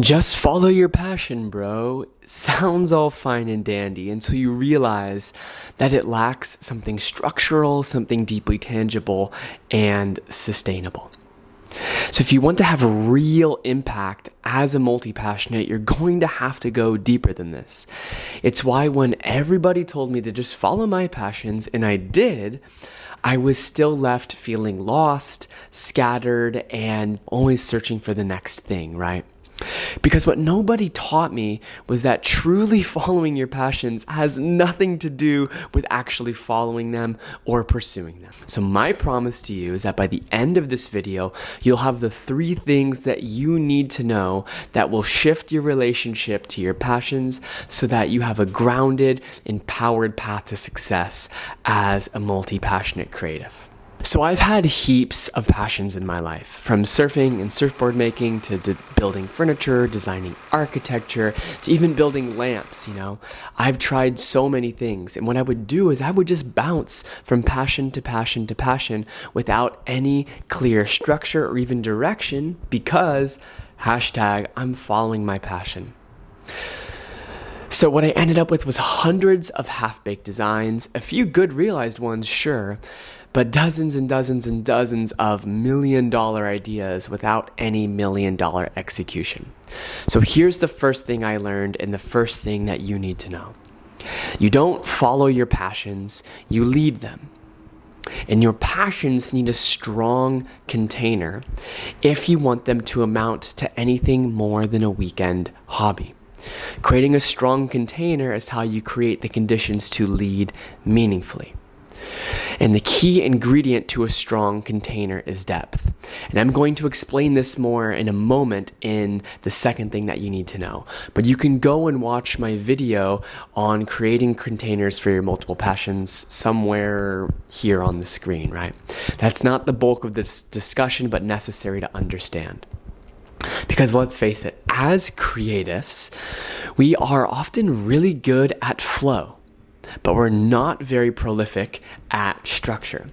Just follow your passion, bro. Sounds all fine and dandy until you realize that it lacks something structural, something deeply tangible, and sustainable. So if you want to have a real impact as a multi-passionate, you're going to have to go deeper than this. It's why when everybody told me to just follow my passions, and I did, I was still left feeling lost, scattered, and always searching for the next thing, right? Because what nobody taught me was that truly following your passions has nothing to do with actually following them or pursuing them. So my promise to you is that by the end of this video, you'll have the 3 things that you need to know that will shift your relationship to your passions so that you have a grounded, empowered path to success as a multi-passionate creative. So I've had heaps of passions in my life, from surfing and surfboard making to building furniture, designing architecture, to even building lamps, I've tried so many things, and what I would do is I would just bounce from passion to passion to passion without any clear structure or even direction because #I'm following my passion. So what I ended up with was hundreds of half-baked designs, a few good realized ones, sure, but dozens and dozens and dozens of million-dollar ideas without any million-dollar execution. So here's the first thing I learned and the first thing that you need to know. You don't follow your passions, you lead them. And your passions need a strong container if you want them to amount to anything more than a weekend hobby. Creating a strong container is how you create the conditions to lead meaningfully. And the key ingredient to a strong container is depth. And I'm going to explain this more in a moment in the second thing that you need to know. But you can go and watch my video on creating containers for your multiple passions somewhere here on the screen, right? That's not the bulk of this discussion, but necessary to understand. Because let's face it, as creatives, we are often really good at flow, but we're not very prolific at structure.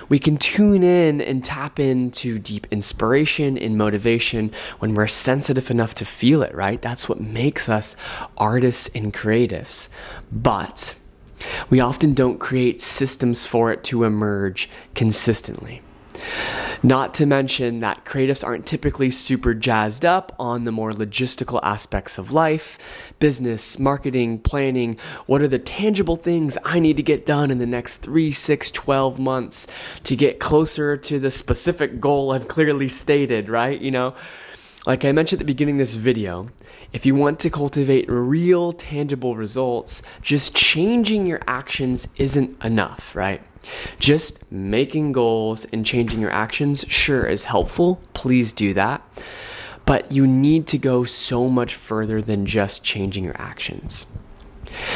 We can tune in and tap into deep inspiration and motivation when we're sensitive enough to feel it, right? That's what makes us artists and creatives. But we often don't create systems for it to emerge consistently. Not to mention that creatives aren't typically super jazzed up on the more logistical aspects of life, business, marketing, planning. What are the tangible things I need to get done in the next 3, 6, 12 months to get closer to the specific goal I've clearly stated, right? Like I mentioned at the beginning of this video, if you want to cultivate real tangible results, just changing your actions isn't enough, right? Just making goals and changing your actions, sure, is helpful. Please do that. But you need to go so much further than just changing your actions.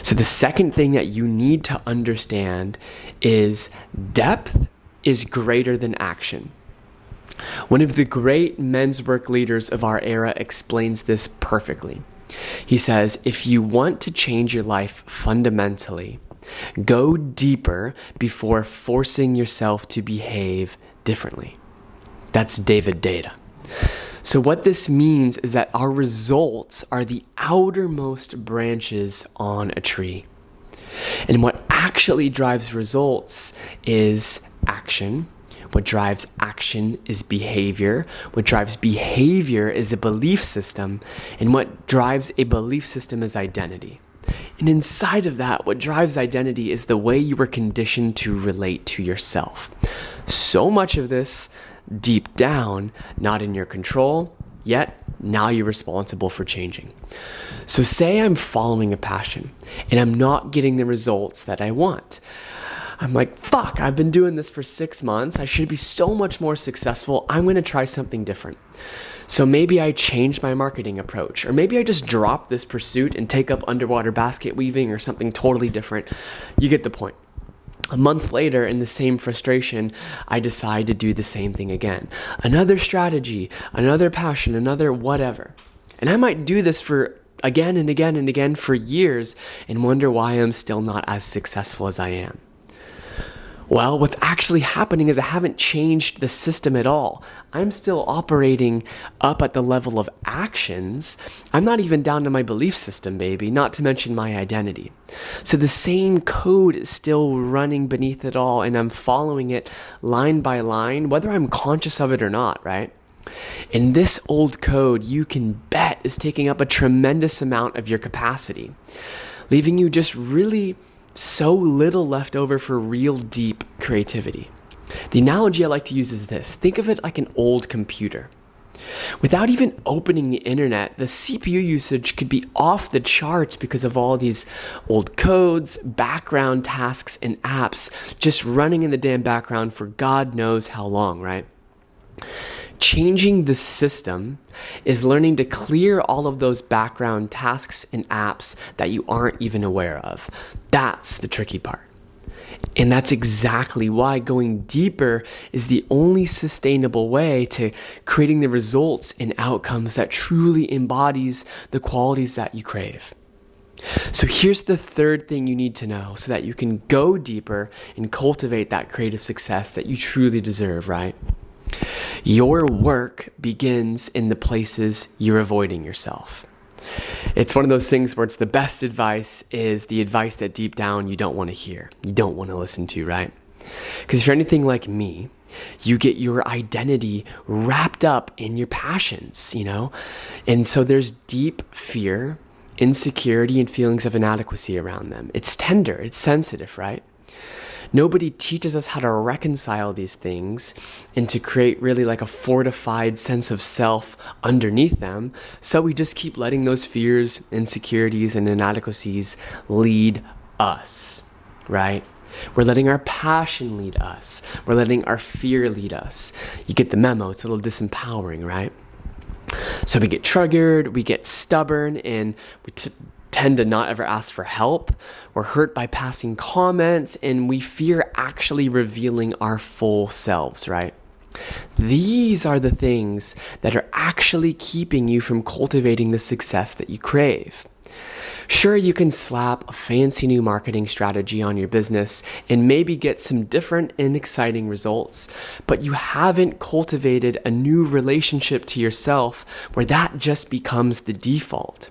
So the second thing that you need to understand is depth is greater than action. One of the great men's work leaders of our era explains this perfectly. He says, if you want to change your life fundamentally, go deeper before forcing yourself to behave differently. That's David Data. So what this means is that our results are the outermost branches on a tree. And what actually drives results is action. What drives action is behavior. What drives behavior is a belief system. And what drives a belief system is identity. And inside of that, what drives identity is the way you were conditioned to relate to yourself. So much of this, deep down, not in your control, yet now you're responsible for changing. So say I'm following a passion and I'm not getting the results that I want. I'm like, fuck, I've been doing this for 6 months. I should be so much more successful. I'm going to try something different. So maybe I change my marketing approach, or maybe I just drop this pursuit and take up underwater basket weaving or something totally different. You get the point. A month later, in the same frustration, I decide to do the same thing again. Another strategy, another passion, another whatever. And I might do this for again and again and again for years and wonder why I'm still not as successful as I am. Well, what's actually happening is I haven't changed the system at all. I'm still operating up at the level of actions. I'm not even down to my belief system, baby, not to mention my identity. So the same code is still running beneath it all, and I'm following it line by line, whether I'm conscious of it or not, right? And this old code, you can bet, is taking up a tremendous amount of your capacity, leaving you just really so little left over for real deep creativity. The analogy I like to use is this. Think of it like an old computer. Without even opening the internet, the CPU usage could be off the charts because of all these old codes, background tasks, and apps just running in the damn background for God knows how long, right? Changing the system is learning to clear all of those background tasks and apps that you aren't even aware of. That's the tricky part. And that's exactly why going deeper is the only sustainable way to creating the results and outcomes that truly embodies the qualities that you crave. So here's the third thing you need to know so that you can go deeper and cultivate that creative success that you truly deserve, right? Your work begins in the places you're avoiding yourself. It's one of those things where it's the best advice is the advice that deep down you don't want to hear. You don't want to listen to, right? Because if you're anything like me, you get your identity wrapped up in your passions, And so there's deep fear, insecurity, and feelings of inadequacy around them. It's tender, it's sensitive, right? Nobody teaches us how to reconcile these things and to create really like a fortified sense of self underneath them. So we just keep letting those fears, insecurities, and inadequacies lead us, right? We're letting our passion lead us. We're letting our fear lead us. You get the memo. It's a little disempowering, right? So we get triggered, we get stubborn, and we tend to not ever ask for help. We're hurt by passing comments, and we fear actually revealing our full selves, right? These are the things that are actually keeping you from cultivating the success that you crave. Sure, you can slap a fancy new marketing strategy on your business and maybe get some different and exciting results, but you haven't cultivated a new relationship to yourself where that just becomes the default.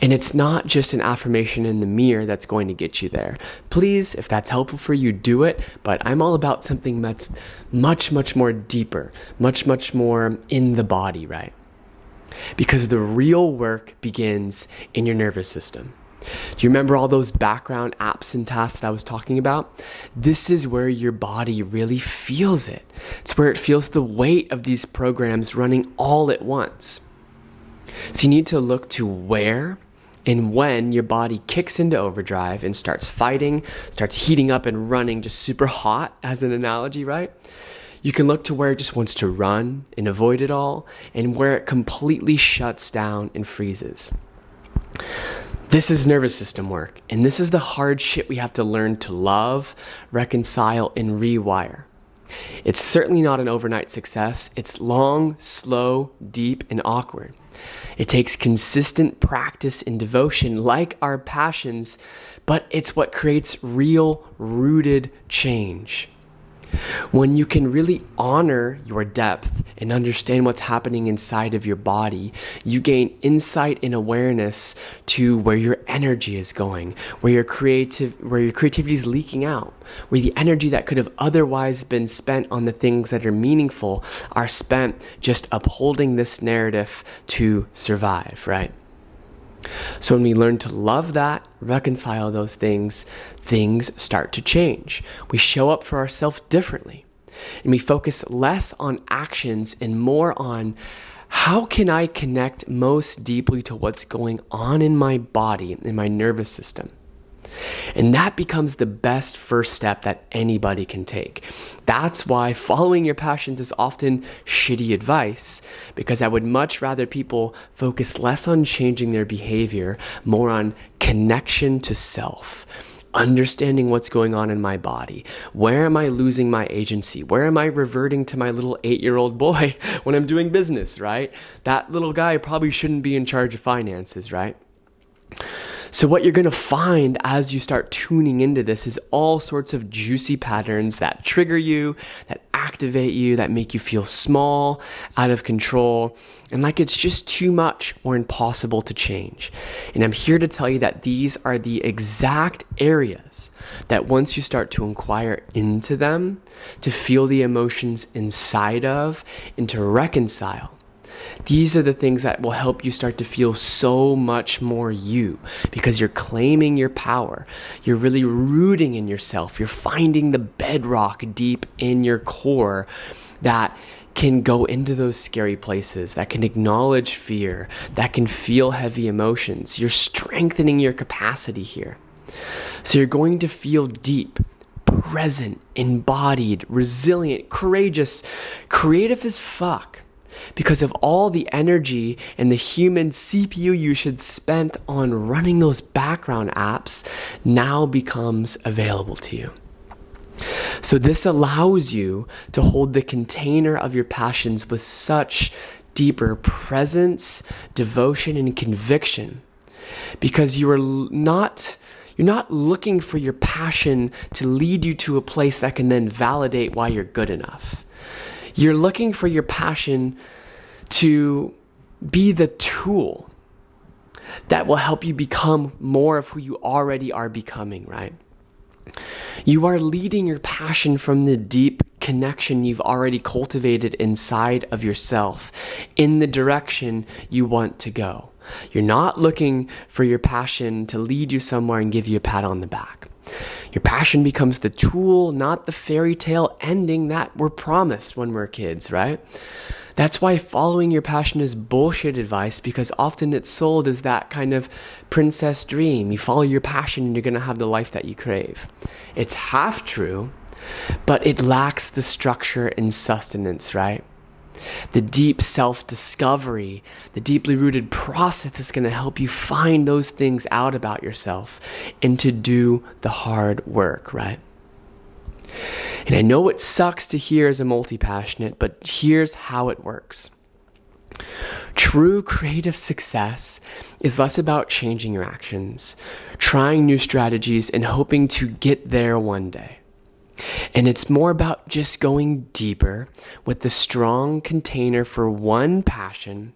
And it's not just an affirmation in the mirror that's going to get you there. Please, if that's helpful for you, do it. But I'm all about something that's much, much more deeper, much, much more in the body, right? Because the real work begins in your nervous system. Do you remember all those background apps and tasks that I was talking about? This is where your body really feels it. It's where it feels the weight of these programs running all at once. So you need to look to where and when your body kicks into overdrive and starts fighting, starts heating up and running just super hot as an analogy, right? You can look to where it just wants to run and avoid it all, and where it completely shuts down and freezes. This is nervous system work, and this is the hard shit we have to learn to love, reconcile, and rewire. It's certainly not an overnight success. It's long, slow, deep, and awkward. It takes consistent practice and devotion like our passions, but it's what creates real, rooted change. When you can really honor your depth and understand what's happening inside of your body, you gain insight and awareness to where your energy is going, where your creativity is leaking out, where the energy that could have otherwise been spent on the things that are meaningful are spent just upholding this narrative to survive, right? So when we learn to love that, reconcile those things, things start to change. We show up for ourselves differently. And we focus less on actions and more on how can I connect most deeply to what's going on in my body, in my nervous system. And that becomes the best first step that anybody can take. That's why following your passions is often shitty advice, because I would much rather people focus less on changing their behavior, more on connection to self, understanding what's going on in my body. Where am I losing my agency? Where am I reverting to my little 8-year-old boy when I'm doing business, right? That little guy probably shouldn't be in charge of finances, right? So what you're going to find as you start tuning into this is all sorts of juicy patterns that trigger you, that activate you, that make you feel small, out of control, and like it's just too much or impossible to change. And I'm here to tell you that these are the exact areas that once you start to inquire into them, to feel the emotions inside of, and to reconcile, these are the things that will help you start to feel so much more you, because you're claiming your power. You're really rooting in yourself. You're finding the bedrock deep in your core that can go into those scary places, that can acknowledge fear, that can feel heavy emotions. You're strengthening your capacity here. So you're going to feel deep, present, embodied, resilient, courageous, creative as fuck, because of all the energy and the human CPU you should spend on running those background apps now becomes available to you. So this allows you to hold the container of your passions with such deeper presence, devotion, and conviction, because you're not looking for your passion to lead you to a place that can then validate why you're good enough. You're looking for your passion to be the tool that will help you become more of who you already are becoming, right? You are leading your passion from the deep connection you've already cultivated inside of yourself in the direction you want to go. You're not looking for your passion to lead you somewhere and give you a pat on the back. Your passion becomes the tool, not the fairy tale ending that we're promised when we're kids, right? That's why following your passion is bullshit advice, because often it's sold as that kind of princess dream. You follow your passion and you're going to have the life that you crave. It's half true, but it lacks the structure and sustenance, right? The deep self-discovery, the deeply rooted process that's going to help you find those things out about yourself and to do the hard work, right? And I know it sucks to hear as a multi-passionate, but here's how it works. True creative success is less about changing your actions, trying new strategies, and hoping to get there one day. And it's more about just going deeper with the strong container for one passion,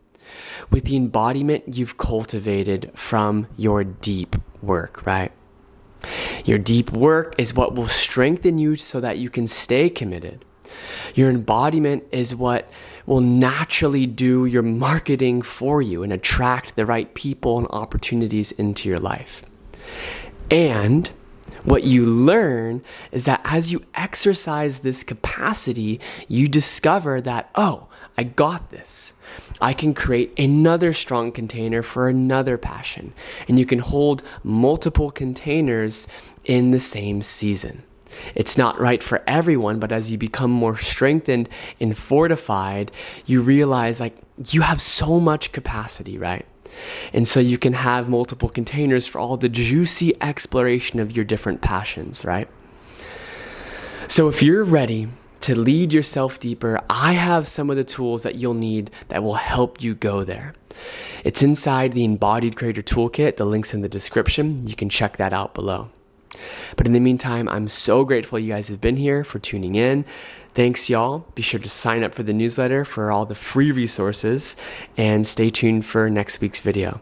with the embodiment you've cultivated from your deep work, right? Your deep work is what will strengthen you so that you can stay committed. Your embodiment is what will naturally do your marketing for you and attract the right people and opportunities into your life. And what you learn is that as you exercise this capacity, you discover that, oh, I got this. I can create another strong container for another passion. And you can hold multiple containers in the same season. It's not right for everyone, but as you become more strengthened and fortified, you realize like you have so much capacity, right? And so you can have multiple containers for all the juicy exploration of your different passions, right? So if you're ready to lead yourself deeper, I have some of the tools that you'll need that will help you go there. It's inside the Embodied Creator Toolkit. The link's in the description. You can check that out below. But in the meantime, I'm so grateful you guys have been here for tuning in. Thanks, y'all. Be sure to sign up for the newsletter for all the free resources and stay tuned for next week's video.